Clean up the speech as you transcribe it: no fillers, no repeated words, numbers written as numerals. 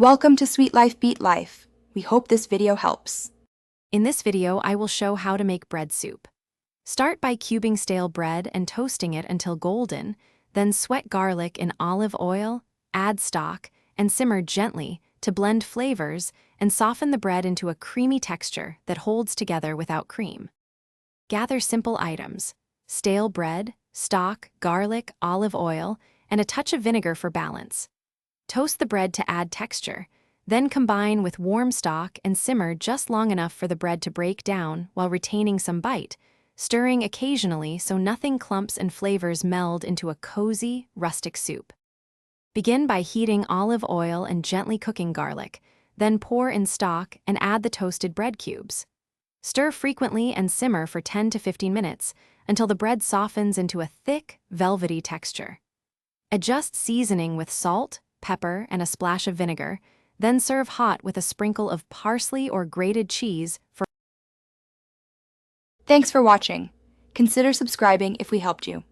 Welcome to Sweet Life Beat Life. We hope this video helps. In this video, I will show how to make bread soup. Start by cubing stale bread and toasting it until golden, then sweat garlic in olive oil, add stock, and simmer gently to blend flavors and soften the bread into a creamy texture that holds together without cream. Gather simple items: stale bread, stock, garlic, olive oil, and a touch of vinegar for balance. Toast the bread to add texture, then combine with warm stock and simmer just long enough for the bread to break down while retaining some bite, stirring occasionally so nothing clumps and flavors meld into a cozy, rustic soup. Begin by heating olive oil and gently cooking garlic, then pour in stock and add the toasted bread cubes. Stir frequently and simmer for 10 to 15 minutes until the bread softens into a thick, velvety texture. Adjust seasoning with salt, pepper, and a splash of vinegar, then serve hot with a sprinkle of parsley or grated cheese for. Thanks for watching. Consider subscribing if we helped you.